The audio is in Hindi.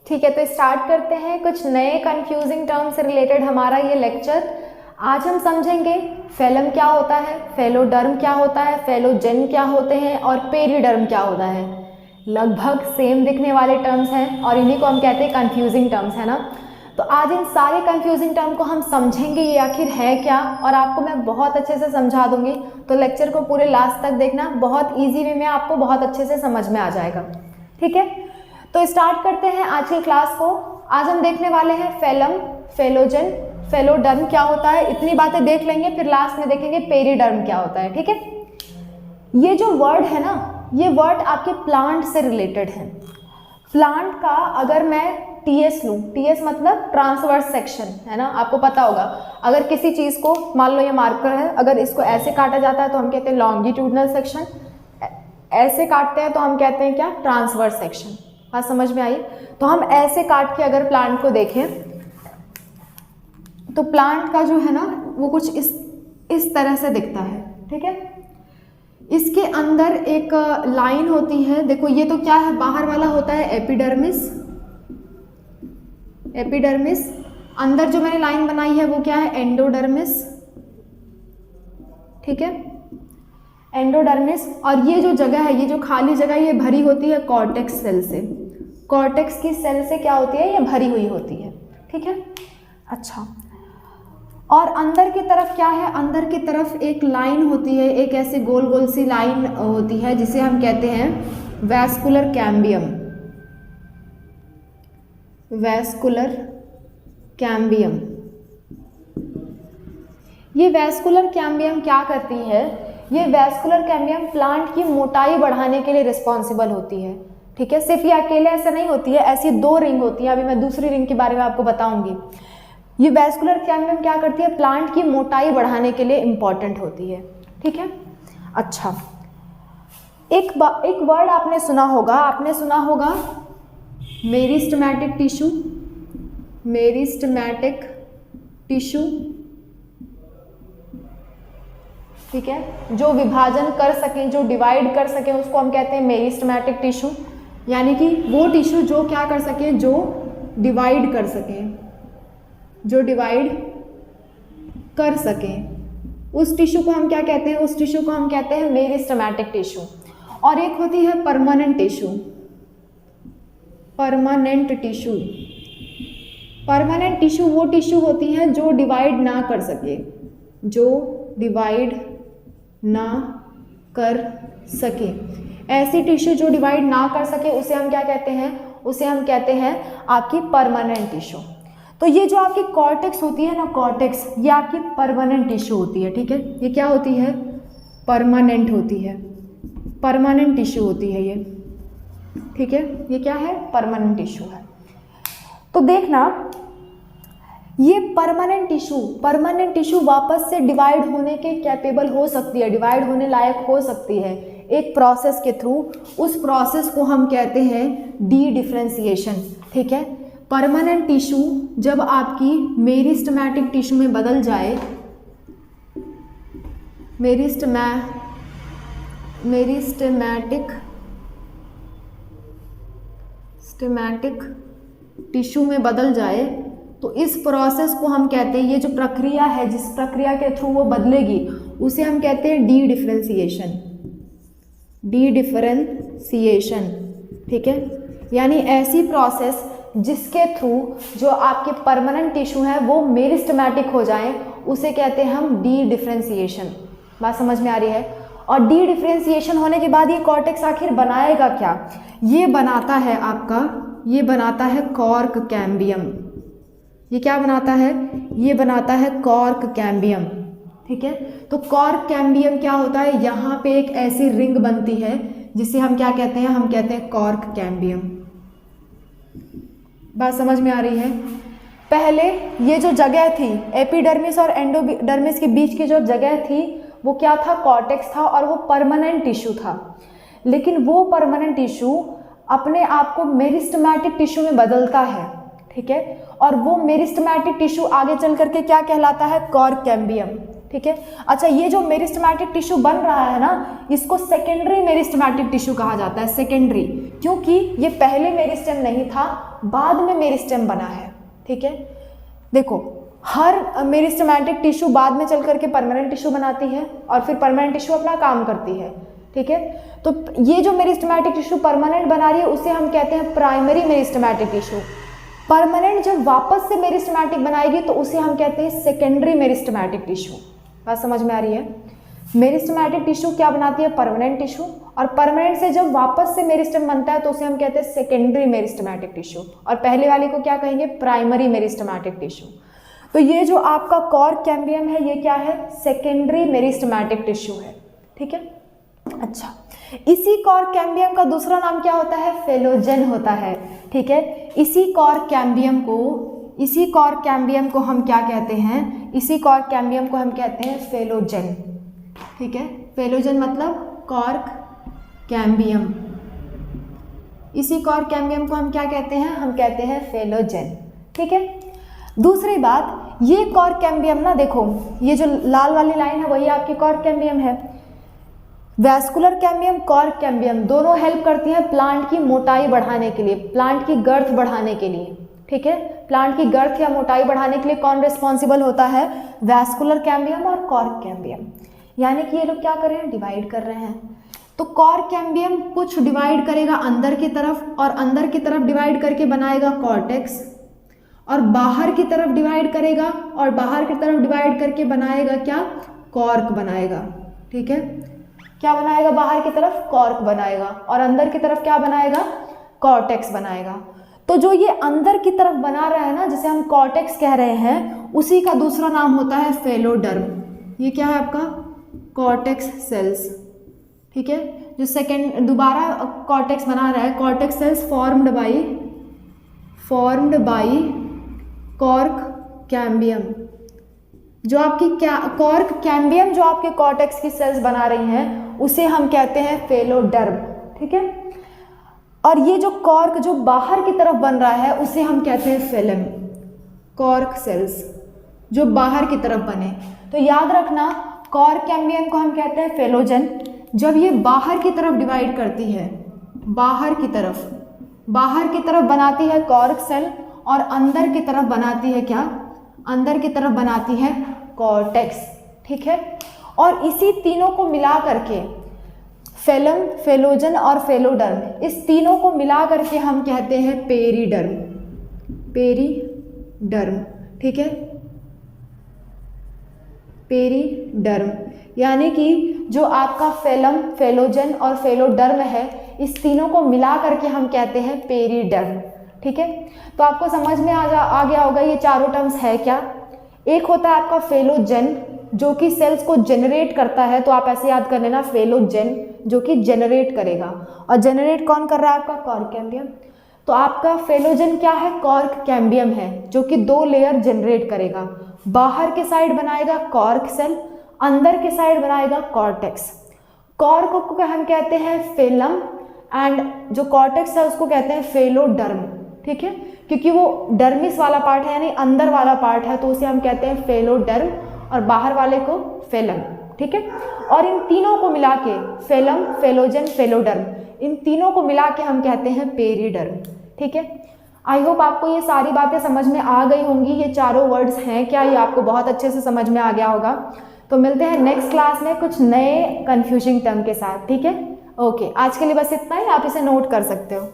ठीक है, तो स्टार्ट करते हैं कुछ नए कंफ्यूजिंग टर्म से रिलेटेड हमारा ये लेक्चर। आज हम समझेंगे फेलम क्या होता है, फेलोडर्म क्या होता है, फेलोजेन क्या होते हैं और पेरिडर्म क्या होता है। लगभग सेम दिखने वाले टर्म्स हैं और इन्हीं को हम कहते हैं कंफ्यूजिंग टर्म्स, है ना। तो आज इन सारे कंफ्यूजिंग टर्म को हम समझेंगे ये आखिर है क्या, और आपको मैं बहुत अच्छे से समझा दूंगी। तो लेक्चर को पूरे लास्ट तक देखना, बहुत ईजी वे में आपको बहुत अच्छे से समझ में आ जाएगा। ठीक है, तो स्टार्ट करते हैं आज की क्लास को। आज हम देखने वाले हैं फेलम, फेलोजेन, फेलोडर्म क्या होता है, इतनी बातें देख लेंगे, फिर लास्ट में देखेंगे पेरिडर्म क्या होता है। ठीक है, ये जो वर्ड है ना, ये वर्ड आपके प्लांट से रिलेटेड है। प्लांट का अगर मैं टीएस लूँ, टीएस मतलब ट्रांसवर्स सेक्शन, है ना, आपको पता होगा। अगर किसी चीज़ को, मान लो ये मार्कर है, अगर इसको ऐसे काटा जाता है तो हम कहते हैं लॉन्गिट्यूडनल सेक्शन, ऐसे काटते हैं तो हम कहते हैं क्या, ट्रांसवर्स सेक्शन। बात समझ में आई। तो हम ऐसे काट के अगर प्लांट को देखें तो प्लांट का जो है ना वो कुछ इस तरह से दिखता है। ठीक है, इसके अंदर एक लाइन होती है, देखो ये तो क्या है, बाहर वाला होता है एपिडर्मिस, एपिडर्मिस। अंदर जो मैंने लाइन बनाई है वो क्या है, एंडोडर्मिस। ठीक है, एंडोडर्मिस। और ये जो जगह है, ये जो खाली जगह, ये भरी होती है कॉर्टेक्स सेल से। कॉर्टेक्स की सेल से क्या होती है, ये भरी हुई होती है। ठीक है, अच्छा। और अंदर की तरफ क्या है, अंदर की तरफ एक लाइन होती है, एक ऐसे गोल गोल सी लाइन होती है जिसे हम कहते हैं वैस्कुलर कैम्बियम। Vascular cambium. ये वैस्कुलर कैम्बियम क्या करती है, ये वैस्कुलर कैम्बियम प्लांट की मोटाई बढ़ाने के लिए रिस्पॉन्सिबल होती है। ठीक है, सिर्फ ये अकेले ऐसे नहीं होती है, ऐसी दो रिंग होती है, अभी मैं दूसरी रिंग के बारे में आपको बताऊंगी। ये वैस्कुलर कैम्बियम क्या करती है, प्लांट की मोटाई बढ़ाने के लिए इंपॉर्टेंट होती है। ठीक है, अच्छा। एक वर्ड आपने सुना होगा मेरिस्टेमेटिक टिश्यू। मेरिस्टेमेटिक टिश्यू, ठीक है, जो विभाजन कर सकें, जो डिवाइड कर सकें, उसको हम कहते हैं मेरिस्टेमेटिक टिश्यू। यानी कि वो टिश्यू जो क्या कर सके, जो डिवाइड कर सके, जो डिवाइड कर सके, उस टिश्यू को हम क्या कहते हैं, उस टिश्यू को हम कहते हैं मेरिस्टेमेटिक टिश्यू। और एक होती है permanent tissue. Permanent tissue, permanent tissue वो टिश्यू होती हैं जो डिवाइड ना कर सके, जो डिवाइड ना कर सके। ऐसी टिश्यू जो डिवाइड ना कर सके उसे हम क्या कहते हैं, उसे हम कहते हैं आपकी परमानेंट टिश्यू। तो ये जो आपकी कॉर्टेक्स होती है ना, कॉर्टेक्स, ये आपकी परमानेंट टिश्यू होती है। ठीक है, ये क्या होती है, परमानेंट होती है, परमानेंट टिश्यू होती है ये। ठीक है, ये क्या है, परमानेंट टिश्यू है। तो देखना, ये परमानेंट टिश्यू वापस से डिवाइड होने के कैपेबल हो सकती है, डिवाइड होने लायक हो सकती है एक प्रोसेस के थ्रू। उस प्रोसेस को हम कहते हैं डी डिफरेंशिएशन। ठीक है, परमानेंट टिश्यू जब आपकी मेरिस्टेमेटिक टिश्यू में बदल जाए, मेरिस्टेमेटिक टिश्यू में बदल जाए, तो इस प्रोसेस को हम कहते हैं, ये जो प्रक्रिया है, जिस प्रक्रिया के थ्रू वो बदलेगी, उसे हम कहते हैं डी डिफरेंशिएशन। डी डिफरेंशिएशन, ठीक है, यानी ऐसी प्रोसेस जिसके थ्रू जो आपके परमानेंट टिश्यू है वो मेरिस्टेमेटिक हो जाए, उसे कहते हैं हम डी डिफरेंशिएशन। बात समझ में आ रही है। और डी डिफरेंशिएशन होने के बाद ये कॉर्टेक्स आखिर बनाएगा क्या, ये बनाता है आपका, ये बनाता है कॉर्क कैम्बियम। ये क्या बनाता है, ये बनाता है कॉर्क कैम्बियम। ठीक है, तो कॉर्क कैम्बियम क्या होता है, यहाँ पे एक ऐसी रिंग बनती है जिसे हम क्या कहते हैं, हम कहते हैं कॉर्क कैम्बियम। बात समझ में आ रही है। पहले ये जो जगह थी एपिडर्मिस और एंडोडर्मिस के बीच की जो जगह थी वो क्या था, कॉर्टेक्स था, और वो परमानेंट टिश्यू था। लेकिन वो परमानेंट टिश्यू अपने आप को मेरिस्टेमेटिक टिश्यू में बदलता है। ठीक है, और वो मेरिस्टेमेटिक टिश्यू आगे चल करके क्या कहलाता है, कॉर्क कैम्बियम। ठीक है। अच्छा, ये जो मेरिस्टेमेटिक टिश्यू बन रहा है ना, इसको सेकेंडरी मेरिस्टेमेटिक टिश्यू कहा जाता है, सेकेंडरी, क्योंकि ये पहले मेरिस्टेम नहीं था, बाद में मेरिस्टेम बना है, ठीक है। देखो, हर मेरिस्टेमेटिक टिश्यू बाद में चल करके परमानेंट टिश्यू बनाती है और फिर परमानेंट टिश्यू अपना काम करती है, ठीक है। तो ये जो मेरिस्टेमेटिक टिश्यू परमानेंट बना रही है उसे हम कहते हैं प्राइमरी मेरिस्टेमेटिक टिश्यू। परमानेंट जब वापस से मेरिस्टेमेटिक बनाएगी तो उसे हम कहते हैं सेकेंडरी मेरिस्टेमेटिक टिश्यू। बात समझ में आ रही है? मेरिस्टेमेटिक टिश्यू क्या बनाती है? परमानेंट टिश्यू, और परमानेंट से जब वापस से मेरिस्टेम बनता है तो उसे हम कहते हैं सेकेंडरी मेरिस्टेमेटिक टिश्यू, और पहले वाले को क्या कहेंगे? Primary meristematic tissue. तो ये जो आपका कॉर्क कैम्बियम है, ये क्या है? सेकेंडरी मेरिस्टेमेटिक टिश्यू है, ठीक है। अच्छा, इसी कॉर्क कैम्बियम का दूसरा नाम क्या होता है? फेलोजेन होता है, ठीक है। इसी कॉर्क कैम्बियम को हम क्या कहते हैं? इसी कॉर्क कैम्बियम को हम कहते हैं फेलोजेन, ठीक है। फेलोजेन मतलब कॉर्क कैम्बियम। इसी कॉर्क कैम्बियम को हम क्या कहते हैं? हम कहते हैं फेलोजेन, ठीक है। दूसरी बात, ये कॉर्क कैम्बियम ना, देखो ये जो लाल वाली लाइन है वही आपकी कॉर्क कैम्बियम है। वैस्कुलर कैम्बियम, कॉर्क कैम्बियम दोनों हेल्प करती हैं प्लांट की मोटाई बढ़ाने के लिए, प्लांट की गर्थ बढ़ाने के लिए, ठीक है। प्लांट की गर्थ या मोटाई बढ़ाने के लिए कौन रिस्पॉन्सिबल होता है? वैस्कुलर कैम्बियम और कॉर्क कैम्बियम। यानी कि ये लोग क्या कर रहे हैं? डिवाइड कर रहे हैं। तो कॉर्क कैम्बियम कुछ डिवाइड करेगा अंदर की तरफ, और अंदर की तरफ डिवाइड करके बनाएगा कॉर्टेक्स, और बाहर की तरफ डिवाइड करेगा, और बाहर की तरफ डिवाइड करके बनाएगा क्या? कॉर्क बनाएगा, ठीक है। क्या बनाएगा? बाहर की तरफ कॉर्क बनाएगा, और अंदर की तरफ क्या बनाएगा? कॉर्टेक्स बनाएगा। तो जो ये अंदर की तरफ बना रहा है ना, जिसे हम कॉर्टेक्स कह रहे हैं, उसी का दूसरा नाम होता है फेलोडर्म। ये क्या है आपका? कॉर्टेक्स सेल्स, ठीक है। जो सेकेंड दोबारा कॉर्टेक्स बना रहा है, cortex cells formed by cork cambium. जो आपकी कॉर्क कैम्बियम जो आपके कॉर्टेक्स की सेल्स बना रही हैं उसे हम कहते हैं फेलोडर्म, ठीक है। और ये जो कॉर्क जो बाहर की तरफ बन रहा है उसे हम कहते हैं फेलम। कॉर्क सेल्स जो बाहर की तरफ बने, तो याद रखना कॉर्क कैम्बियम को हम कहते हैं फेलोजन। जब ये बाहर की तरफ डिवाइड करती है, बाहर की तरफ बनाती है कॉर्क सेल, और अंदर की तरफ बनाती है क्या? अंदर की तरफ बनाती है कॉर्टेक्स, ठीक है। और इसी तीनों को मिला करके फेलम, फेलोजन और फेलोडर्म, इस तीनों को मिला करके हम कहते हैं पेरीडर्म, ठीक है। पेरीडर्म, यानी कि जो आपका फेलम, फेलोजन और फेलोडर्म है, इस तीनों को मिला करके हम कहते हैं पेरीडर्म, ठीक है। तो आपको समझ में आ गया होगा ये चारों टर्म्स है क्या। एक होता है आपका फेलोजन जो कि सेल्स को जनरेट करता है, तो आप ऐसे याद कर लेना फेलोजन जो कि जनरेट करेगा, और जनरेट कौन कर रहा है? आपका कॉर्क कैम्बियम। तो आपका फेलोजन क्या है? कॉर्क कैम्बियम है, जो कि 2 लेयर जनरेट करेगा। बाहर के साइड बनाएगा कॉर्क सेल, अंदर के साइड बनाएगा कॉर्टेक्स। कॉर्क को हम कहते हैं फेलम, एंड जो कॉर्टेक्स है उसको कहते हैं फेलोडर्म, ठीक है। क्योंकि वो डर्मिस वाला पार्ट है, यानी अंदर वाला पार्ट है, तो उसे हम कहते हैं फेलोडर्म, और बाहर वाले को फेलम, ठीक है। और इन तीनों को मिला के फेलम, फेलोजन, फेलोडर्म, इन तीनों को मिला के हम कहते हैं पेरीडर्म, ठीक है। आई होप आपको ये सारी बातें समझ में आ गई होंगी। ये चारों वर्ड्स हैं क्या, ये आपको बहुत अच्छे से समझ में आ गया होगा। तो मिलते हैं नेक्स्ट क्लास में कुछ नए कन्फ्यूजिंग टर्म के साथ, ठीक है। ओके, आज के लिए बस इतना ही, आप इसे नोट कर सकते हो।